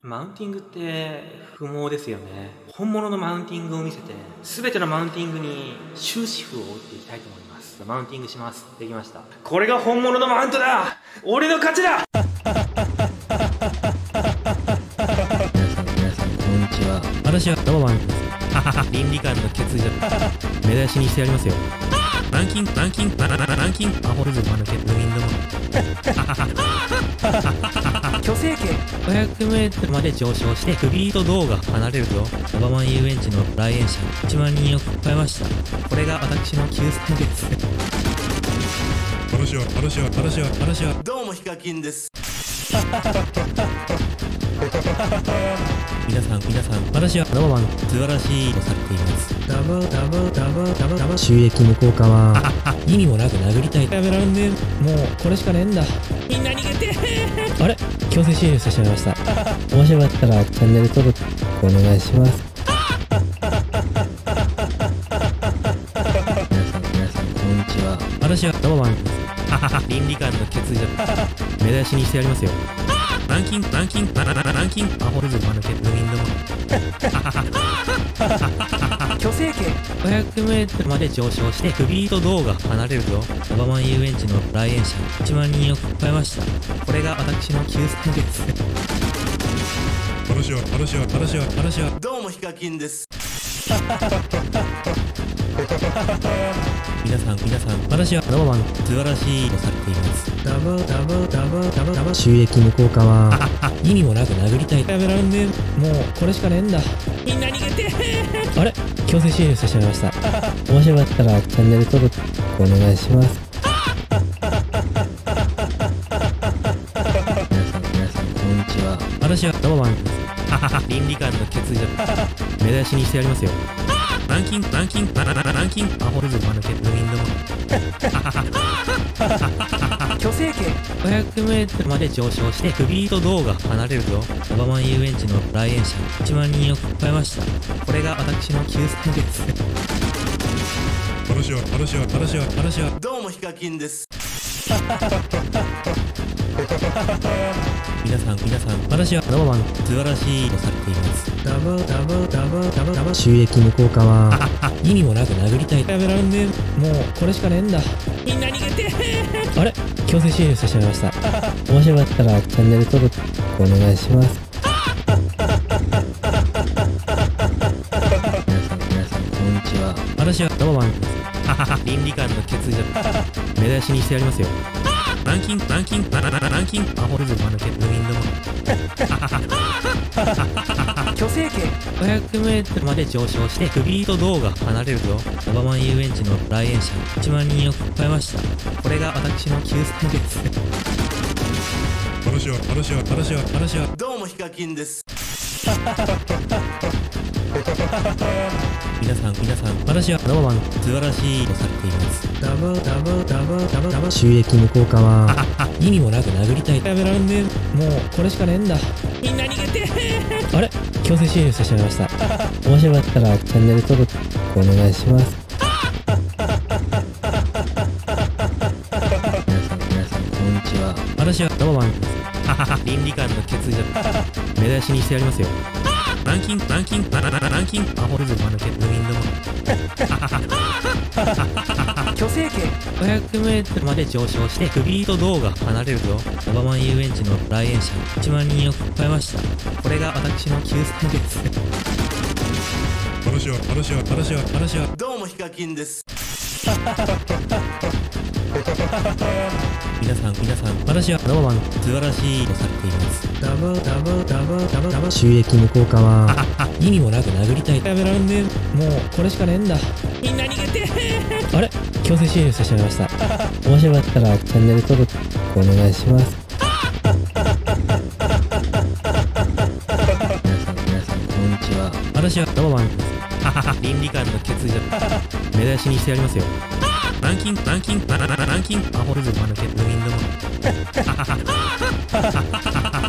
マウンティングって不毛ですよね。本物のマウンティングを見せて、全てのマウンティングに終止符を打っていきたいと思います。マウンティングします。できました。これが本物のマウントだ。俺の勝ちだ。皆さんこんにちは。私はドバマンです。倫理観の欠如目出しにしてやりますよ。ランキングアホルズマヌケットウィンドも虚勢系 500m まで上昇してフリート動画離れるとドバマン遊園地の来園者1万人を超えました。これが私の救済です。私はどうもヒカキンです。皆さん私はドバマン素晴らしいとされています。収益の効果は意味もなく殴りたい。やめらんねえ。もうこれしかねえんだ。みんな逃げてあれ強制終了してしまいました。面白かったらチャンネル登録お願いします。皆さんこんにちは。私はドバマンです。倫理観の欠如目出しにしてやりますよ。ランキングアホルズマヌケットウィンドも虚勢系 500m まで上昇してフリート動画離れるとドバマン遊園地の来園者1万人を超えました。これが私の救済です。私はどうもヒカキンです。皆さん私はドバマン素晴らしいとされています。収益の効果は意味もなく殴りたい。やめらんねえ。もうこれしかねえんだ。みんな逃げてあれ強制終了してしまいました。面白かったらチャンネル登録お願いします。皆さんこんにちは。私はドバマンです。倫理観の欠如目出しにしてやりますよ。ランキングアホルズマヌケットウィンドも虚勢系 500m まで上昇してフリート動画離れるとドバマン遊園地の来園者1万人を超えました。これが私の救済です。私はどうもヒカキンです。皆さん私はドバマン素晴らしいとされています。収益の効果は意味もなく殴りたい。やめらんねえ。もうこれしかねえんだ。みんな逃げてあれ強制終了してしまいました。面白かったらチャンネル登録お願いします。皆さんこんにちは。私はドバマンです。倫理観の欠如目出しにしてやりますよ。ランキングアホルズマヌケットウィンドも虚勢系 500m まで上昇してフリート動画離れるとドバマン遊園地の来園者1万人を超えました。これが私の救済です。私はどうもヒカキンです。皆さん私はドバマン素晴らしいとされています。収益の効果は意味もなく殴りたい。やめらんねえ。もうこれしかねえんだ。みんな逃げてあれ強制終了してしまいました。面白かったらチャンネル登録お願いします。皆さんこんにちは。私はドバマンです。倫理観の欠如目出しにしてやりますよ。ランキングアホルズマヌケットウィンドも虚勢系 500m まで上昇してフリート動画離れるとドバマン遊園地の来園者1万人を超えました。これが私の救済です。私はどうもヒカキンです。皆さん私はドバマン素晴らしいとされています。収益の効果は意味もなく殴りたい。やめらんねえ。もうこれしかねえんだ。みんな逃げてあれ強制終了してしまいました。面白かったらチャンネル登録お願いします。皆さんこんにちは。私はドバマンです。倫理観の欠如目出しにしてやりますよ。ランキングアホルズマヌケットウィンドも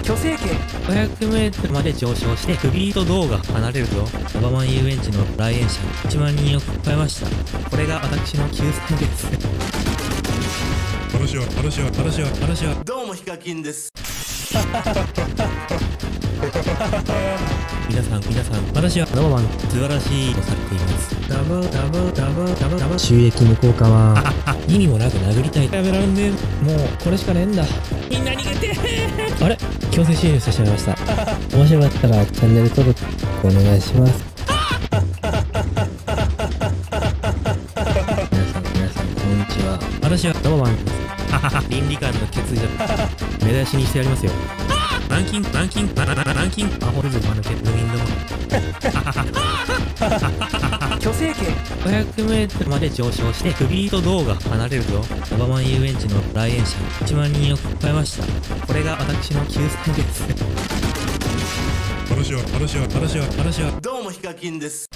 虚勢系 500m まで上昇してフリート動画離れるとドバマン遊園地の来園者1万人を超えました。これが私の救済です。私はどうもヒカキンです。皆さん、私はノーマン、素晴らしいとされています。収益の効果は、意味もなく殴りたい。やめらんねえ。もう、これしかねえんだ。みんな逃げてあれ強制終了してしまいました。面白かったら、チャンネル登録、お願いします。皆さん、こんにちは。私はノーマンです。倫理観の欠如。目出しにしてやりますよ。ランキング、アホルズマのケットウィンドも。虚勢圏 500m まで上昇してフリート動画離れるとオバマン遊園地の来園者1万人を超えました。これが私の救済です。私はどうもヒカキンです。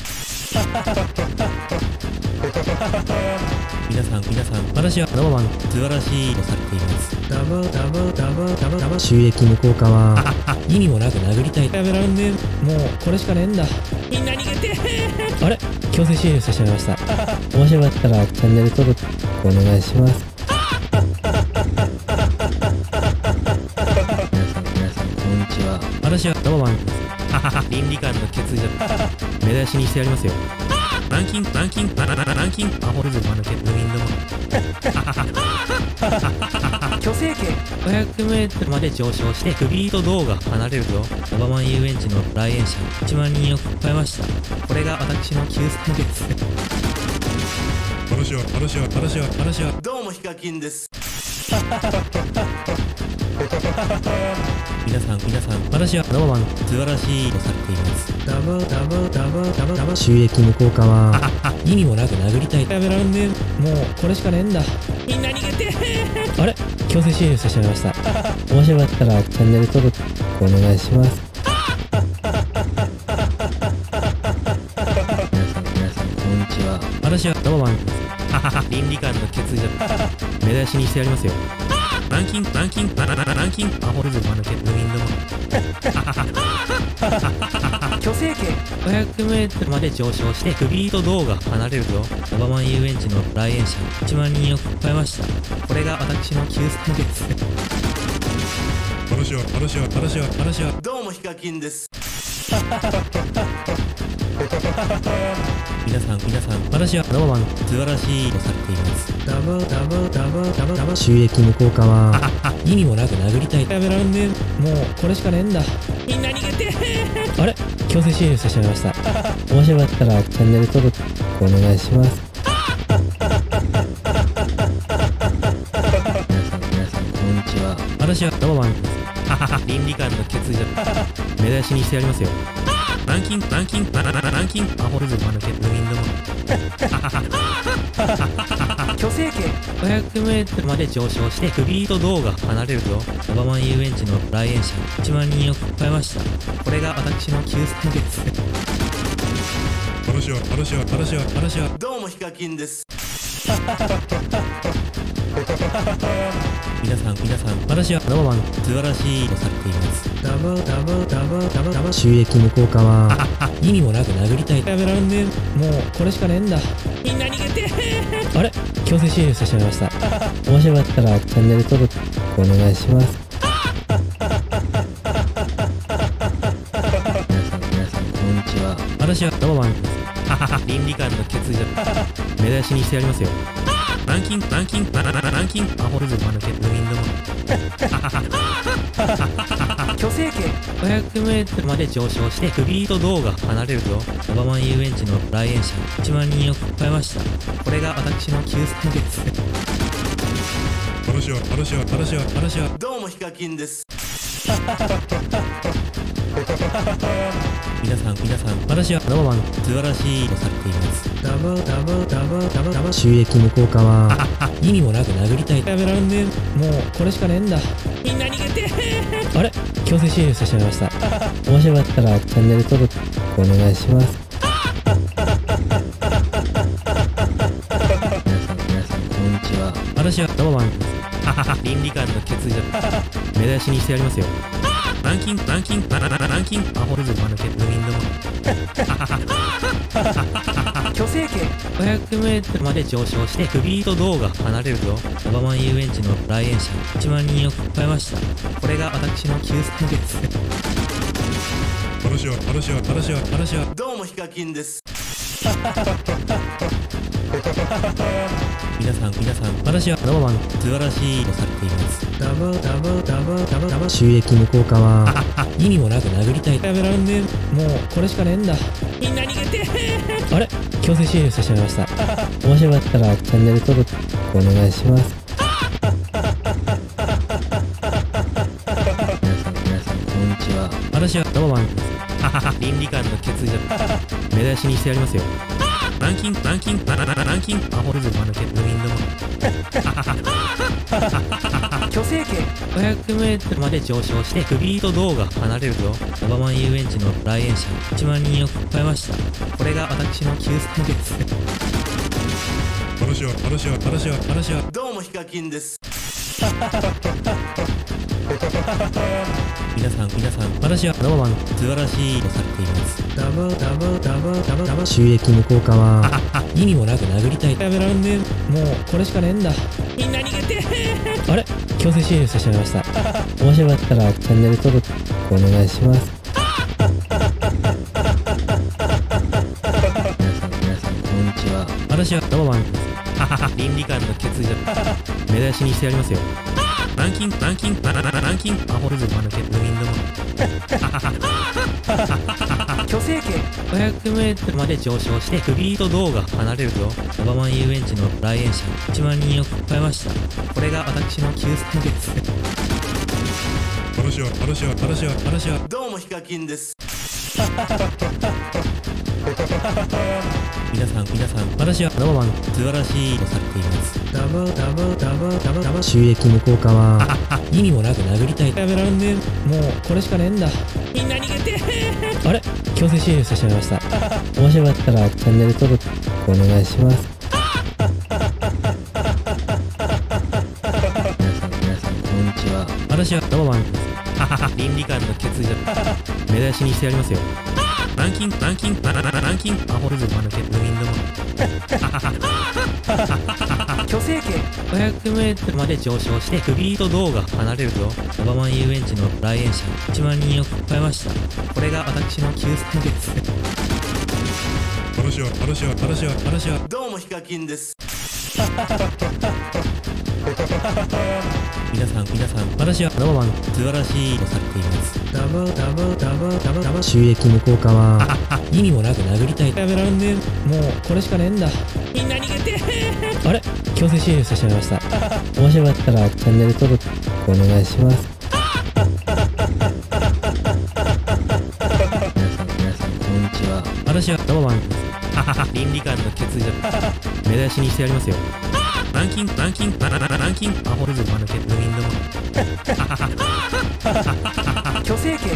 皆さん、私はノーマン、素晴らしいとされています。収益の効果は、意味もなく殴りたい。やめらんねえ。もう、これしかねえんだ。みんな逃げてあれ強制終了してしまいました。面白かったら、チャンネル登録、お願いします。皆さん、こんにちは。私はノーマンです。倫理観の欠如。目出しにしてやりますよ。ランキング、アホルズマのケットウィンドも。虚勢圏 500m まで上昇してフリート動画離れるとオバマン遊園地の来園者1万人を超えました。これが私の救済です。私はどうもヒカキンです。皆さん、私はノーマン、素晴らしいとされています。収益の効果は、意味もなく殴りたい。やめらんねえ。もう、これしかねえんだ。みんな逃げてあれ強制終了してしまいました。面白かったら、チャンネル登録、お願いします。皆さん、こんにちは。私はノーマンです。倫理観の欠如。目出しにしてやりますよ。ランキング、アホルズマのケットウィンドも。虚勢圏 500m まで上昇してフリート動画離れるとオバマン遊園地の来園者1万人を超えました。これが私の救済です。私はどうもヒカキンです。皆さん、私はノーマン、素晴らしいとされています。収益の効果は、意味もなく殴りたい。やめらんねえ。もう、これしかねえんだ。みんな逃げてあれ強制終了してしまいました。面白かったら、チャンネル登録、お願いします。皆さん、こんにちは。私はノーマンです。倫理観の欠如。目出しにしてやりますよ。ランキング、アホルズマのケットウィンドも。虚勢圏 500m まで上昇してフリート動画離れるとオバマン遊園地の来園者1万人を超えました。これが私の救済です。私はどうもヒカキンです。皆さん、私はノーマン、素晴らしいとされています。収益の効果は、意味もなく殴りたい。やめらんねえ。もう、これしかねえんだ。みんな逃げてあれ強制終了してしまいました。面白かったら、チャンネル登録、お願いします。皆さん、こんにちは。私はノーマンです。倫理観の欠如。目出しにしてやりますよ。ランキング、アホルズマのケットウィンドも。虚勢圏 500m まで上昇してフリート動画離れるとオバマン遊園地の来園者1万人を超えました。これが私の救済です。私はどうもヒカキンです。皆さん、私はノーマン、素晴らしいとされています。収益の効果は、意味もなく殴りたい。やめらんねえ。もう、これしかねえんだ。みんな逃げてあれ強制終了してしまいました。面白かったら、チャンネル登録、お願いします。皆さん、こんにちは。私はノーマンです。倫理観の欠如。目出しにしてやりますよ。ランキング、アホルズマのケットウィンドも。虚勢圏 500m まで上昇してフリート動画離れるとオバマン遊園地の来園者1万人を超えました。これが私の救済です。どうもヒカキンです。皆さん、私はロマン素晴らしいとされています。収益無効化は意味もなく殴りたい。やめらんねえ。もうこれしかねえんだ。みんな逃げてあれ強制終了してしまいました。面白かったらチャンネル登録お願いします。皆さんこんにちは。私はロマン倫理観の欠如目出しにしてやりますよ。ランキングアホルズマヌケットウィンドも虚勢圏 500m まで上昇してフリート動画離れるぞ。オバマン遊園地の来園者1万人を超えました。これが私の救済です。話はどうもヒカキンです。皆さん、私はロマン素晴らしいとされています。収益無効化は意味もなく殴りたい。やめらんねえ。もうこれしかねえんだ。みんな逃げてあれ強制終了してしまいました。面白かったらチャンネル登録お願いします。皆さんこんにちは。私はロマン倫理観の欠如目出しにしてやりますよ。ランキングアホルズマヌケットウィンドも虚勢圏 500m まで上昇してフリート動画離れるぞ。オバマン遊園地の来園者1万人を超えました。これが私の救済です。話はどうもヒカキンです。皆さん、私はロマン素晴らしいとされています。収益無効化は意味もなく殴りたい。やめらんねえ。もうこれしかねえんだ。みんな逃げてあれ強制終了してしまいました。面白かったらチャンネル登録お願いします。皆さんこんにちは。私はロマン倫理観の欠如目出しにしてやりますよ。ランキングアホルズマヌケットウィンドも虚勢圏 500m まで上昇してフリート動画離れるぞ。オバマン遊園地の来園者1万人を超えました。これが私の救済です。話はどうもヒカキンです。皆さん、私はロマン素晴らしいとされています。収益無効化は意味もなく殴りたい。やめらんねえ。もうこれしかねえんだ。みんな逃げてあれ強制終了してしまいました。面白かったらチャンネル登録お願いします。皆さんこんにちは。私はロマン倫理観の欠如目出しにしてやりますよ。ランキングアホルズマヌケットウィンドも虚勢圏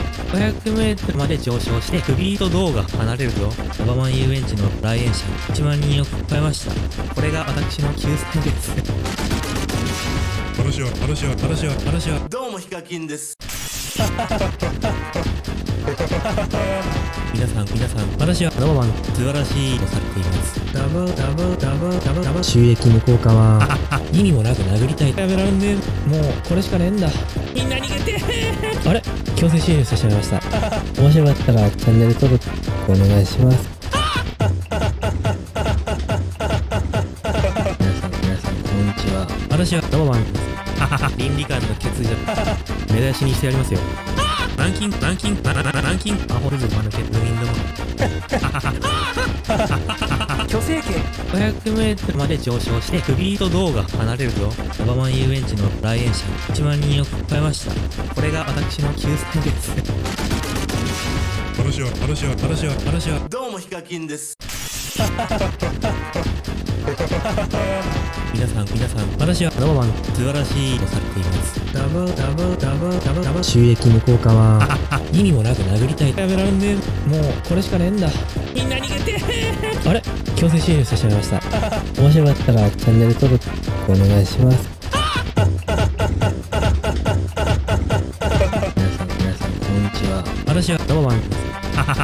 500m まで上昇してフリート動画離れるぞ。オバマン遊園地の来園者1万人を超えました。これが私の救済です。話はどうもヒカキンです。皆さん、私はロマン素晴らしいとされています。収益無効化は意味もなく殴りたい。やめらんねえ。もうこれしかねえんだ。みんな逃げてあれ強制終了してしまいました。面白かったらチャンネル登録お願いします。皆さんこんにちは。私はロマン倫理観の欠如目出しにしてやりますよ。ランキングアホルズマヌケットウィンドも虚勢圏 500m まで上昇してフリート動画離れるぞ。オバマン遊園地の来園者1万人を超えました。これが私の救済です。話はどうもヒカキンです。皆さん、私はロマン素晴らしいとされています。収益無効化は意味もなく殴りたい。やめらんねえ。もうこれしかねえんだ。みんな逃げてあれ強制終了してしまいました。面白かったらチャンネル登録お願いします。皆さんこんにちは。私はロマン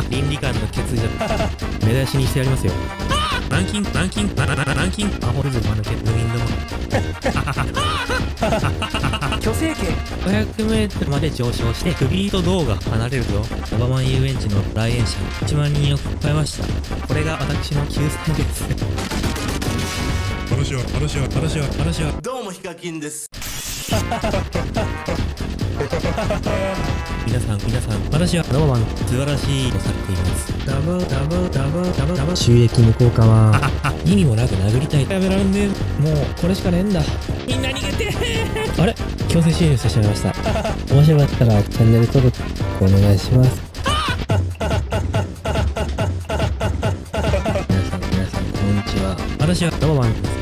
倫理観の欠如目出しにしてやりますよ。ランキングアホルズマヌケットウィンドも虚勢圏 500m まで上昇してフリート道が離れると小浜遊園地の来園者1万人を超えました。これが私の救済です。話はどうもヒカキンです。皆さん私はノーマン素晴らしいとされています。収益無効化は意味もなく殴りたい。やめらんねえ、もうこれしかねえんだ。みんな逃げてあれ、強制終了してしまいました。面白かったらチャンネル登録お願いします。皆さんこんにちは。私はノーマンです。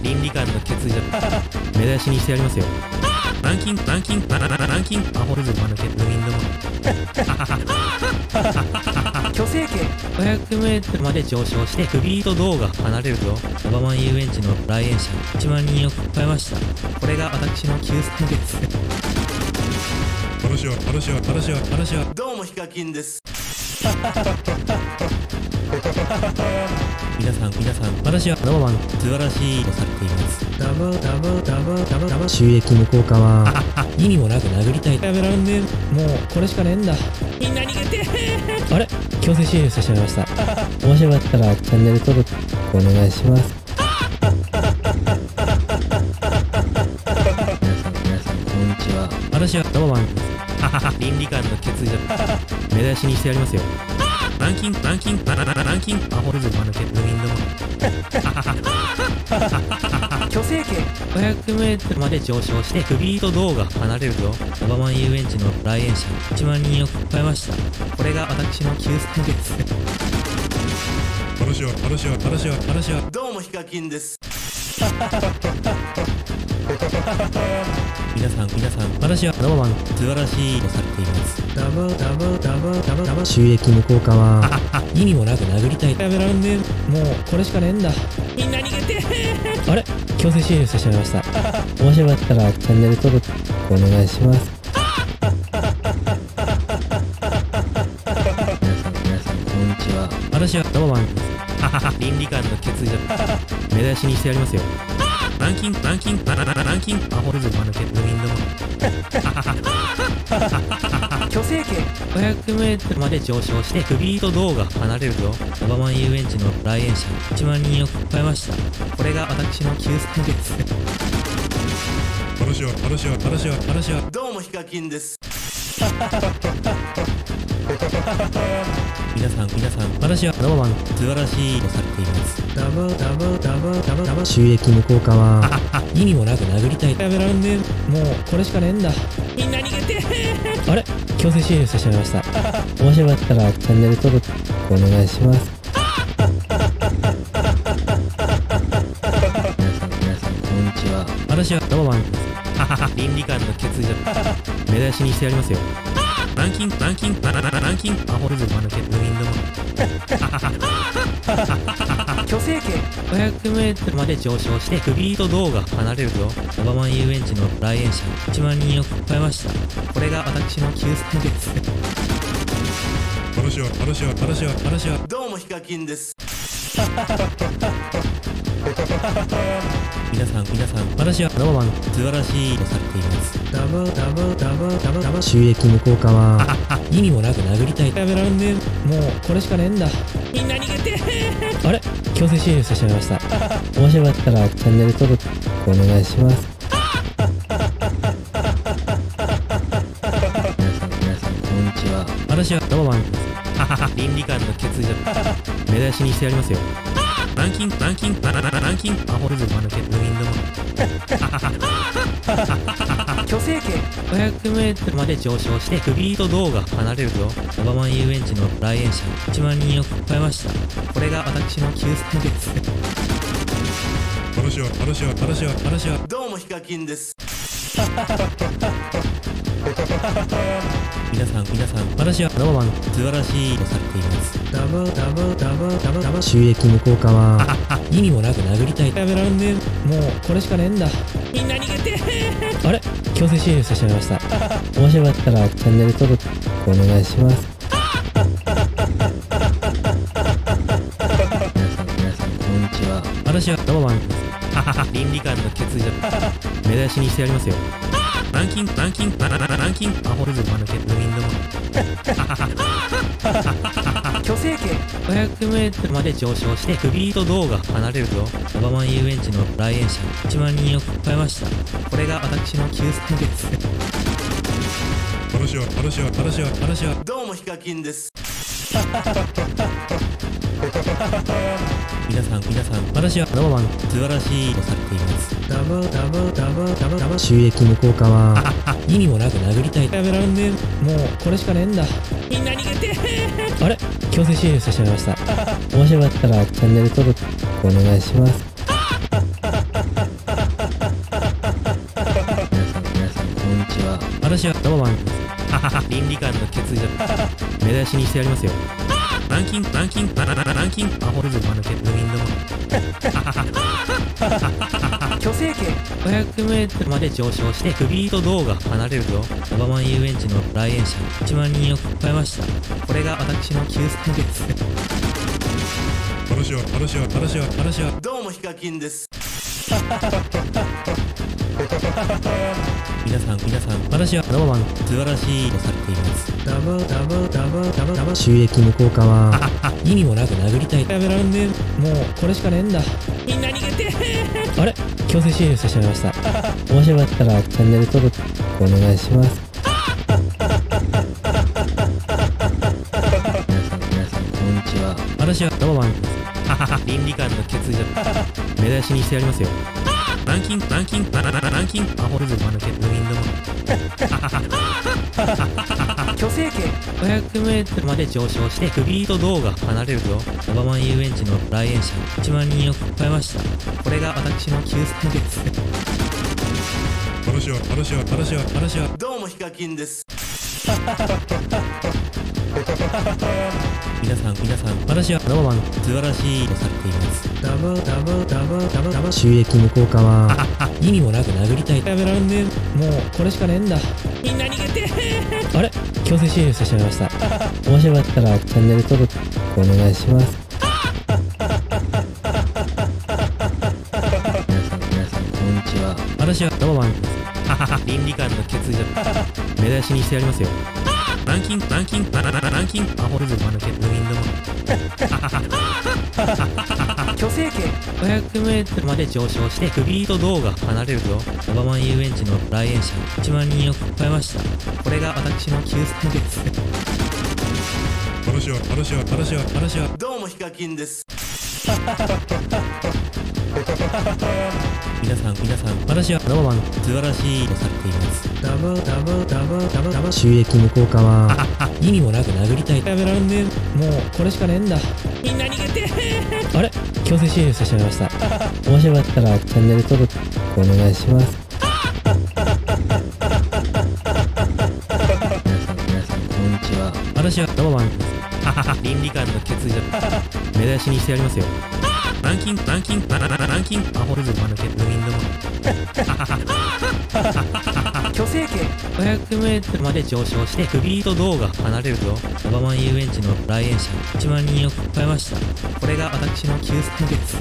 倫理観の欠如目出しにしてやりますよ。ランキンアホルズマヌケットウィンドも虚勢圏 500m まで上昇してフリート道が離れると小浜遊園地の来園者1万人を超えました。これが私の救済です。話はどうもヒカキンです。皆さん私はノーマン素晴らしいとされています。収益無効化は意味もなく殴りたい。やめらんねえ、もうこれしかねえんだ。みんな逃げてあれ、強制終了してしまいました。面白かったらチャンネル登録お願いします。皆さんこんにちは。私はノーマンです。倫理観の欠如目出しにしてやりますよ。ランキンアホルズマヌケットウィンドも虚勢圏 500m まで上昇してフリート道が離れると小浜遊園地の来園者1万人を超えました。これが私の救済です。話はどうもヒカキンです。皆さん私はノーマン素晴らしいとされています。収益無効化は意味もなく殴りたい。やめらんねえ、もうこれしかねえんだ。みんな逃げてあれ、強制終了してしまいました。面白かったらチャンネル登録お願いします。皆さんこんにちは。私はノーマンです。倫理観の欠如目出しにしてやりますよ。ランキンアホルズマヌケットウィンドも虚勢圏 500m まで上昇してフリート道が離れると小浜遊園地の来園者1万人を超えました。これが私の救済です。話はどうもヒカキンです。皆さん私はノーマン素晴らしいとされています。収益無効化は意味もなく殴りたい。やめらんねえ、もうこれしかねえんだ。みんな逃げてあれ、強制終了してしまいました。面白かったらチャンネル登録お願いします。皆さんこんにちは。私はノーマンです。倫理観の欠如目出しにしてやりますよ。ランキンアホルズマヌケットウィンドも虚勢圏 500m まで上昇してフリート道が離れると小浜遊園地の来園者1万人を超えました。これが私の救済です。話はどうもヒカキンです。皆さん私はノーマン素晴らしいとされています。収益無効化は意味もなく殴りたい。やめらんねえ、もうこれしかねえんだ。みんな逃げてあれ、強制終了してしまいました。面白かったらチャンネル登録お願いします。皆さんこんにちは。私はノーマンです。倫理観の欠如目出しにしてやりますよ。ランキンアホルズマヌケットウィンドも虚勢圏 500m まで上昇してフリート道が離れると小浜遊園地の来園者1万人を超えました。これが私の救済です。話はどうもヒカキンです。皆さん私はノーマン素晴らしいとされています。収益無効化は意味もなく殴りたい。やめらんねえ、もうこれしかねえんだ。みんな逃げてあれ、強制終了してしまいました。面白かったらチャンネル登録お願いします。皆さんこんにちは。私はノーマンです。倫理観の欠如目出しにしてやりますよ。ラランキングアホルズマヌケットウィンドも虚勢系 500m まで上昇してクビート動画離れるとオバマン遊園地の来園者1万人を超えました。これが私の救済です。話はどうもヒカキンです。皆さん私はノーマン素晴らしいとされています。収益無効化は意味もなく殴りたい。やめらんねえ。もうこれしかねえんだ。みんな逃げてあれ強制終了してしまいました。面白かったらチャンネル登録お願いします。皆さんこんにちは。私はノーマン倫理観の欠如目出しにしてやりますよ。ランキングアホルズマヌケットウィンドも虚勢系 500m まで上昇してクビート動画離れるとオバマン遊園地の来園者1万人を超えました。これが私の救済です。話はどうもヒカキンです。皆さん私はノーマン素晴らしいとされています。収益無効化は意味もなく殴りたい。やめらんねえ。もうこれしかねえんだ。みんな逃げてあれ強制終了してしまいました。面白かったらチャンネル登録お願いします。皆さんこんにちは。私はノーマン倫理観の欠如目出しにしてやりますよ。ランキングアホルズマヌケットウィンドも虚勢系 500m まで上昇してクビート動画離れるとオバマン遊園地の来園者1万人を超えました。これが私の救済です。話はどうもヒカキンです。皆さん私はノーマン素晴らしいとされています。収益無効化は意味もなく殴りたい。やめらんねえ。もうこれしかねえんだ。みんな逃げてあれ強制終了してしまいました。面白かったらチャンネル登録お願いします。皆さんこんにちは。私はノーマン倫理観の欠如目出しにしてやりますよ。ランキングアホルズマヌケットウィンドも虚勢系 500m まで上昇してクビート動画離れるとオバマン遊園地の来園者1万人を超えました。これが私の救済です。話はどうもヒカキンです。皆さん私はノーマン素晴らしいとされています。収益無効化は意味もなく殴りたい。やめらんねえ。もうこれしかねえんだ。みんな逃げてあれ強制終了してしまいました。面白かったらチャンネル登録お願いします。皆さんこんにちは。私はノーマン倫理観の欠如目出しにしてやりますよ。ランキングアホルズマヌケットウィンドも虚勢系 500m まで上昇してクビート動画離れるとオバマン遊園地の来園者1万人を超えました。これが私の救済です。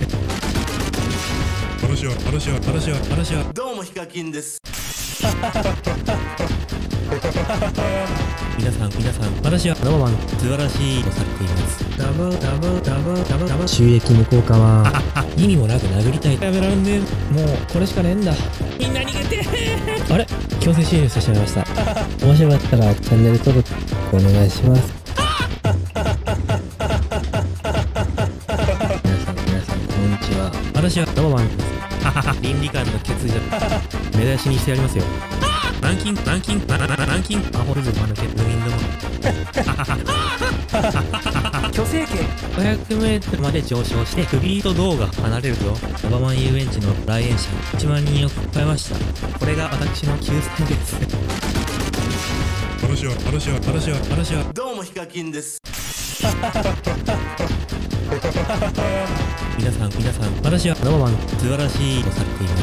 話はどうもヒカキンです。皆さん私はノーマン素晴らしいとされています。収益無効化は意味もなく殴りたい。やめらんねえ。もうこれしかねえんだ。みんな逃げてあれ強制終了してしまいました。面白かったらチャンネル登録お願いします。皆さんこんにちは。私はノーマン倫理観の欠如目出しにしてやりますよ。ランキングアホルズマヌケットウィンドも虚勢系 500m まで上昇してクビート動画離れるとオバマン遊園地の来園者1万人を超えました。これが私の救済です。話はどうもヒカキンです。皆さん私はノーマン素晴らしいとされていま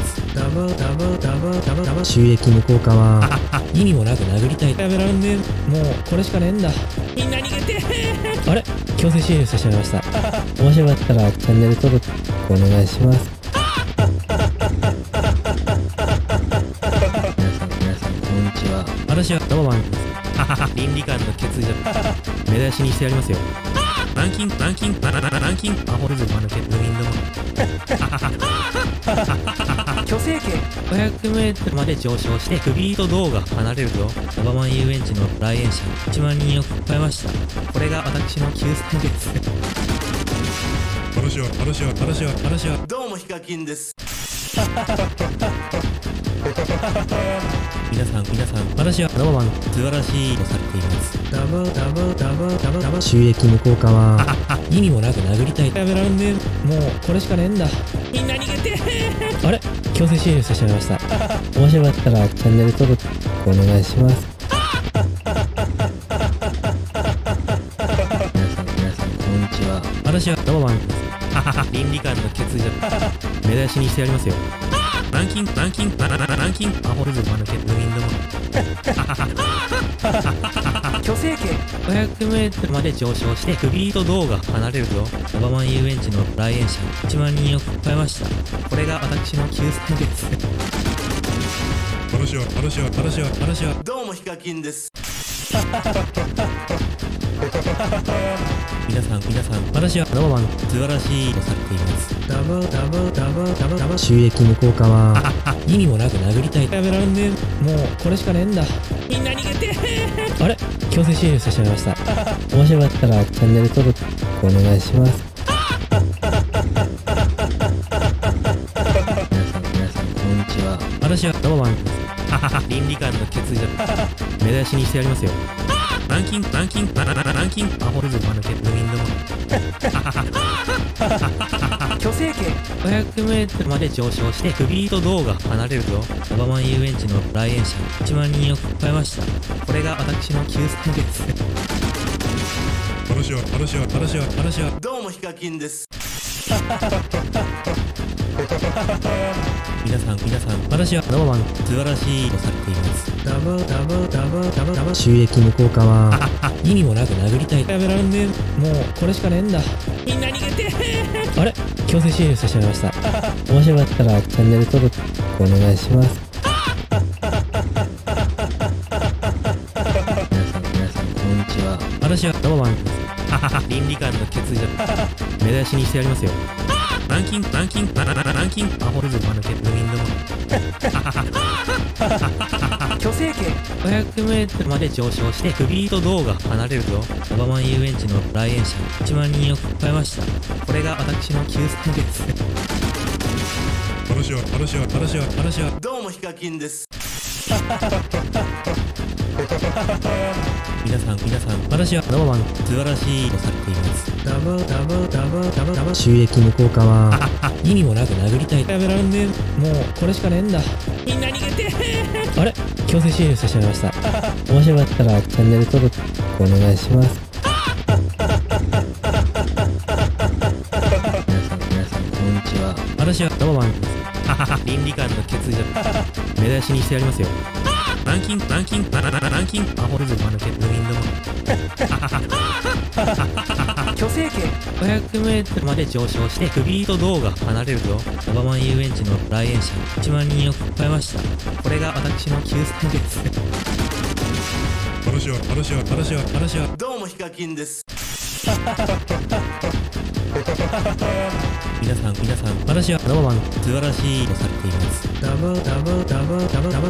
す。収益無効化は意味もなく殴りたい。やめらんねえ。もうこれしかねえんだ。みんな逃げてあれ強制終了してしまいました。面白かったらチャンネル登録お願いします。皆さんこん私はロマンです。倫理観の欠如。目出しにしてやりますよ。ランキング、アホルズマのケットウィンドも。虚勢系。500メートルまで上昇して首と胴が離れると、オバマン遊園地の来園者1万人を超えました。これが私の救済です。私はどうもヒカキンです。皆さん、私はロマン素晴らしいとされています。収益無効化は意味もなく殴りたい。やめらんねえ。もうこれしかねえんだ。みんな逃げて。あれ、強制終了してしまいました。面白かったらチャンネル登録お願いします。皆さんこんにちは。私はロマンです。倫理観の欠如。目出しにしてやりますよ。ランキング、アホルズマのケットウィンドも。虚勢系。500メートルまで上昇して首と胴が離れると、オバマン遊園地の来園者1万人を超えました。これが私の救済です。私はどうもヒカキンです。皆さん、私はロマン素晴らしいとされています。収益無効化は意味もなく殴りたい。やめらんねえ。もうこれしかねえんだ。みんな逃げて。あれ、強制終了してしまいました。面白かったらチャンネル登録お願いします。皆さんこんにちは。私はロマンです。倫理観の欠如。目出しにしてやりますよ。ランキング、アホルズマのケットウィンドも。虚勢系。500メートルまで上昇して首と胴が離れると、オバマン遊園地の来園者1万人を超えました。これが私の救済です。私はどうもヒカキンです。皆さん、私はロマン素晴らしいとされています。収益無効化は意味もなく殴りたい。やめらんねえ。もうこれしかねえんだ。みんな逃げて。あれ、強制終了してしまいました。面白かったらチャンネル登録お願いします。皆さんこんにちは。私はロマンです。倫理観の欠如。目出しにしてやりますよ。ランキング、アホルズマのケットウィンドも。虚勢系。500メートルまで上昇して首と胴が離れると、オバマン遊園地の来園者1万人を超えました。これが私の救済です。私はどうもヒカキンです。皆さん、私はロマン素晴らしいとされています。収益無効化は意味もなく殴りたい。やめらんねえ。もうこれしかねえんだ。みんな逃げて。あれ、強制終了してしまいました。面白かったらチャンネル登録お願いします。皆さんこんにちは。私はロマンです。倫理観の欠如。目出しにしてやりますよ。ランキング、アホルズマのケットウィンドも。虚勢系。500メートルまで上昇して首と胴が離れると、オバマン遊園地の来園者1万人を超えました。これが私の救済です。私はどうもヒカキンです。皆さん、私はロマン素晴らしいとされていま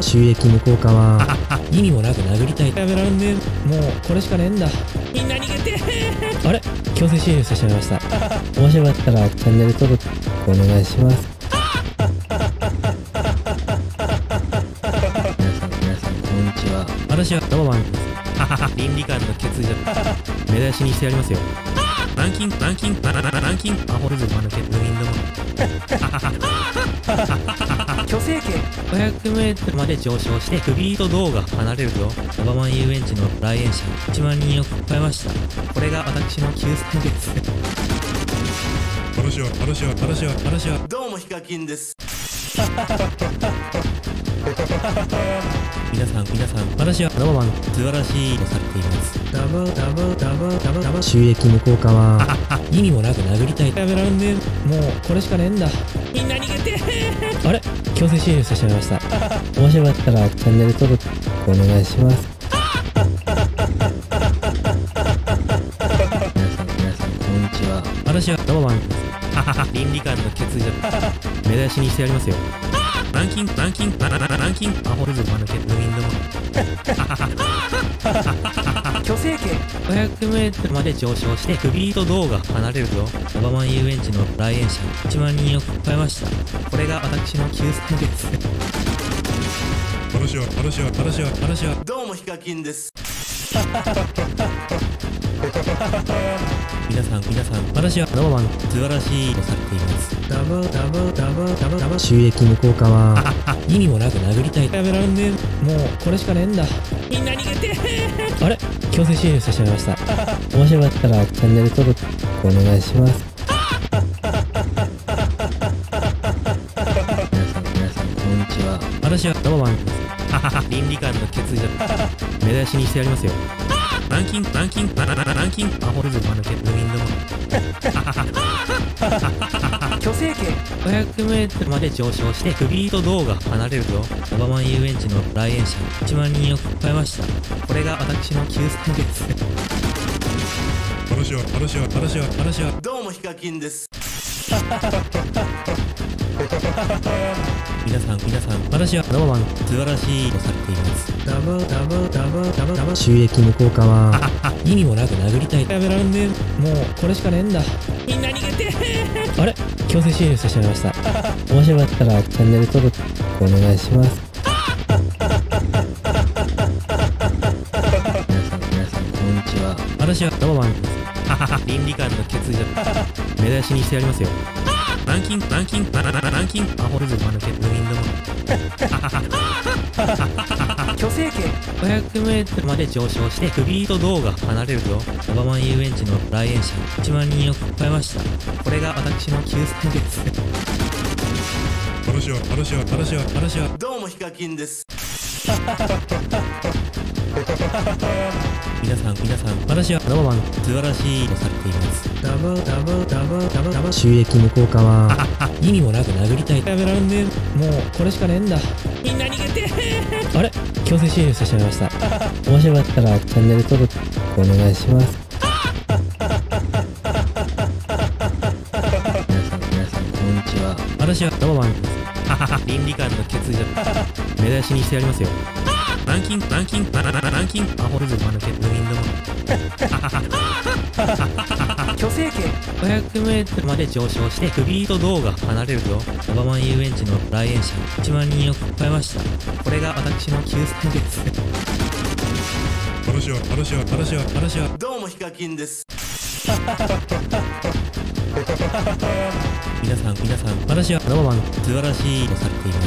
す。収益無効化は意味もなく殴りたい。やめらんねえ。もうこれしかねえんだ。みんな逃げて。あれ、強制終了してしまいました。面白かったらチャンネル登録お願いします。皆さんこんにちは。私はロマンです。倫理観の欠如。目出しにしてやりますよ。ランキング、アホルズマのケットウィンドも。虚勢系。500メートルまで上昇して首と胴が離れると、オバマン遊園地の来園者1万人を超えました。これが私の救済です。私はどうもヒカキンです。皆さん、私はロマン素晴らしいとされています。収益無効化は意味もなく殴りたい。やめらんねえ。もうこれしかねえんだ。みんな逃げてあれ強制終了してしまいました。面白かったらチャンネル登録お願いします。皆さんこんにちは。私はロマン倫理観の欠如目出しにしてやりますよ。ランキングアホルズマヌケットウィンドも虚勢圏 500m まで上昇してフリート動画離れるぞ。オバマン遊園地の来園者1万人を超えました。これが私の救済です。話はどうもヒカキンです。皆さん、私はロマン素晴らしいとされています。収益無効化は意味もなく殴りたい。やめらんねえ。もうこれしかねえんだ。みんな逃げてあれ強制終了してしまいました。面白かったらチャンネル登録お願いします。皆さんこんにちは。私はロマン倫理観の欠如目出しにしてやりますよ。ランキングアホルズマヌケットウィンドも虚勢圏 500m まで上昇してフリート動画離れるぞ。オバマン遊園地の来園者1万人を超えました。これが私の救済です。話はどうもヒカキンです。皆さん、私はロマン素晴らしいとされています。収益無効化は意味もなく殴りたい。やめらんねえ。もうこれしかねえんだ。みんな逃げてあれ強制終了してしまいました。面白かったらチャンネル登録お願いします。皆さんこんにちは。私はロマン倫理観の欠如目出しにしてやりますよ。ランキングアホルズマヌケットウィンドも虚勢圏 500m まで上昇してフリート動画離れるぞ。オバマン遊園地の来園者1万人を超えました。これが私の救済です。話はどうもヒカキンです。皆さん、私はロマン素晴らしいとされています。収益無効化は意味もなく殴りたい。やめらんねえ。もうこれしかねえんだ。みんな逃げてあれ強制終了してしまいました。面白かったらチャンネル登録お願いします。皆さんこんにちは。私はロマン倫理観の欠如目出しにしてやりますよ。ランキングアホルズマヌケットウィンドも虚勢圏 500m まで上昇してフリート動画離れるぞ。オバマン遊園地の来園者1万人を超えました。これが私の救済です。話はどうもヒカキンです。皆さん、私はロマン素晴らしいとされていま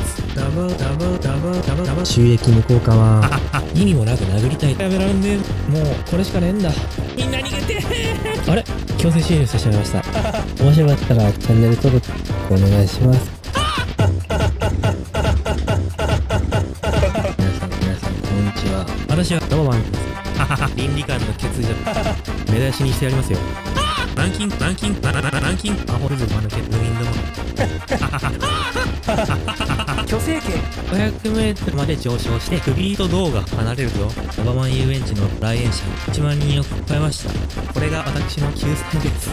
す。収益無効化は意味もなく殴りたい。やめらんねえ。もうこれしかねえんだ。みんな逃げてあれ強制終了してしまいました。面白かったらチャンネル登録お願いします。皆さんこんにちは。私はロマン倫理観の欠如目出しにしてやりますよ。ランキングアホルズマヌケットウィンドも虚勢圏 500m まで上昇してフリート動画離れるぞ。オバマン遊園地の来園者1万人を超えました。これが私の救済です。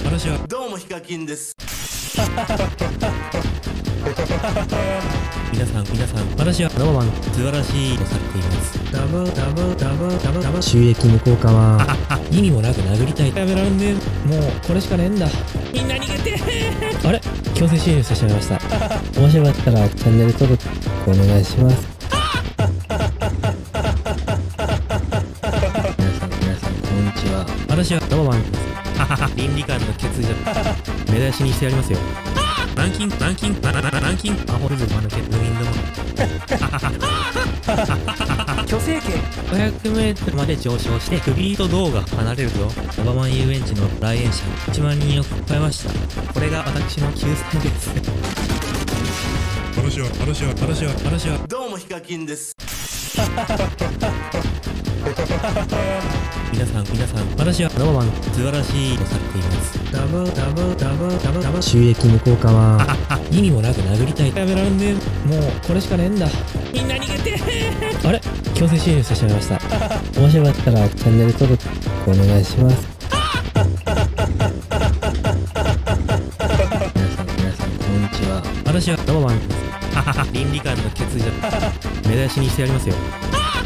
話はどうもヒカキンです。皆さん、私はロマン素晴らしいとされています。収益無効化は意味もなく殴りたい。やめらんねえ。もうこれしかねえんだ。みんな逃げてあれ強制終了してしまいました。面白かったらチャンネル登録お願いします。皆さんこんにちは。私はロマン倫理観の欠如目出しにしてやりますよ。ランキングアホルズマヌケットウィンドも虚勢圏 500m まで上昇してフリート道が離れるとオバマン遊園地の来園者1万人を超えました。これが私の救済です。話はどうもヒカキンです。皆さん私はノーマン素晴らしいとされています。収益無効化は意味もなく殴りたい。やめらんねえ、もうこれしかねえんだ。みんな逃げてあれ、強制終了してしまいました。面白かったらチャンネル登録お願いします。皆さんこんにちは。私はノーマンです。倫理観の欠如目出しにしてやりますよ。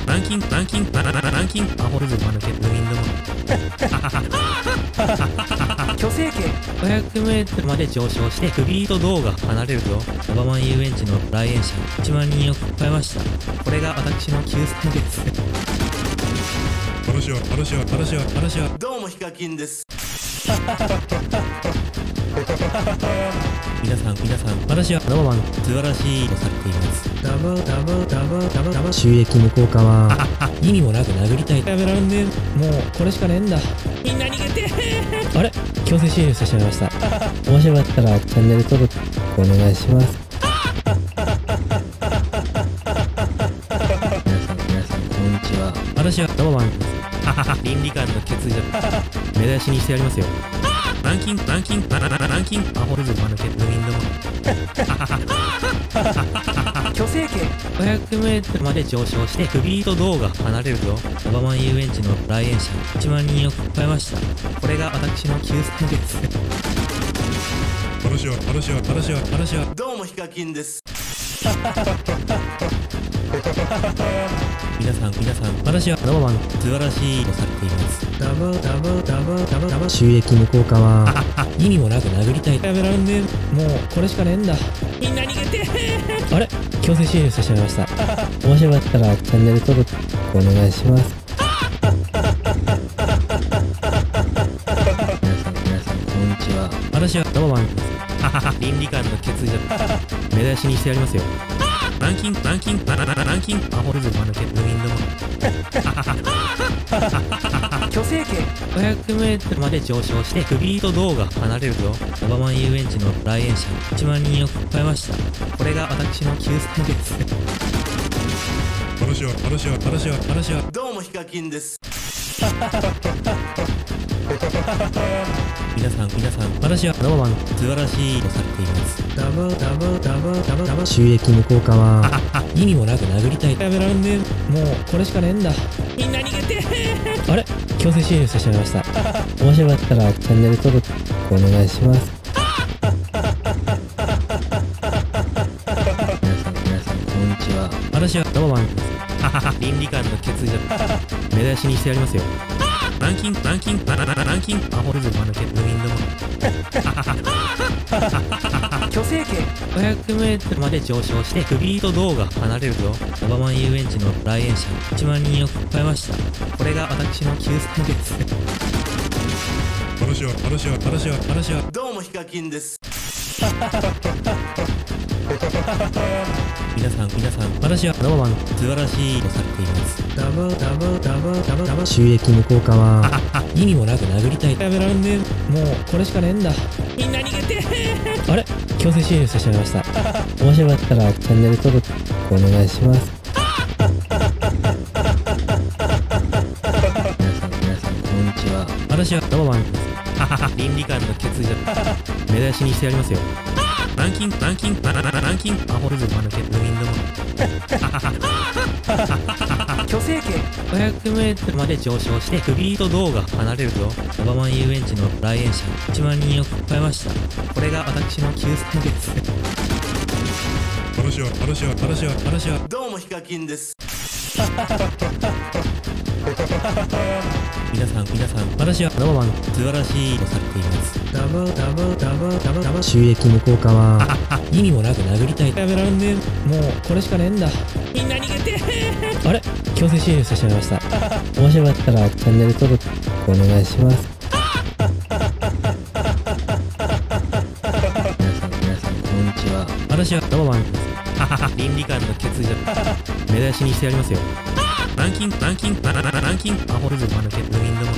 ランキングアホルズマヌケットウィンドも虚勢圏 500m まで上昇してフリート道が離れるとオバマン遊園地の来園者1万人を超えました。これが私の救済です。話はどうもヒカキンです。皆さん私はノーマン素晴らしいとされています。収益無効化は意味もなく殴りたい。やめらんねえ、もうこれしかねえんだ。みんな逃げてあれ、強制終了してしまいました。面白かったらチャンネル登録お願いします。皆さんこんにちは。私はノーマンです。倫理観の欠如目出しにしてやりますよ。ランキングアホルズマヌケットウィンドも虚勢圏 500m まで上昇してフリート道が離れるとオバマン遊園地の来園者1万人を超えました。これが私の救済です。話はどうもヒカキンです。皆さん私はノーマン素晴らしいとされています。収益無効化は意味もなく殴りたい。やめらんねえ、もうこれしかねえんだ。みんな逃げてあれ、強制終了してしまいました。面白かったらチャンネル登録お願いします。皆さんこんにちは。私はノーマンです。倫理観の欠如目出しにしてやりますよ。ランキングアホルズマヌケットウィンドも虚勢圏 500m まで上昇してフリート道が離れるとオバマン遊園地の来園者1万人を超えました。これが私の救済です。話はどうもヒカキンです。皆さん私はノーマン素晴らしいとされています。収益無効化は意味もなく殴りたい。やめらんねえ、もうこれしかねえんだ。みんな逃げてあれ、強制終了してしまいました。面白かったらチャンネル登録お願いします。皆さんこんにちは。私はノーマンです。倫理観の欠如目出しにしてやりますよ。ランキングアホルズマヌケットウィンドも虚勢圏 500m まで上昇してフリート道が離れるとオバマン遊園地の来園者1万人を超えました。これが私の救済です。話はどうもヒカキンです。皆さん私はノーマン素晴らしいとされています。収益無効化は意味もなく殴りたい。やめらんねえ、もうこれしかねえんだ。みんな逃げてあれ、強制終了してしまいました。面白かったらチャンネル登録お願いします。皆さんこんにちは。私はノーマンです。倫理観の欠如目出しにしてやりますよ。ランキングアホルズマヌケットウィンドも虚勢圏 500m まで上昇してフリート道が離れるとオバマン遊園地の来園者1万人を超えました。これが私の救済です。話はどうもヒカキンです。皆さん私はノーマン素晴らしいとされています。収益無効化は意味もなく殴りたい。やめらんねえ、もうこれしかねえんだ。みんな逃げてあれ、強制終了してしまいました。面白かったらチャンネル登録お願いします。皆さんこんにちは。私はノーマンです。倫理観の欠如目出しにしてやりますよ。ラランキングアホルズマヌケットウィンドも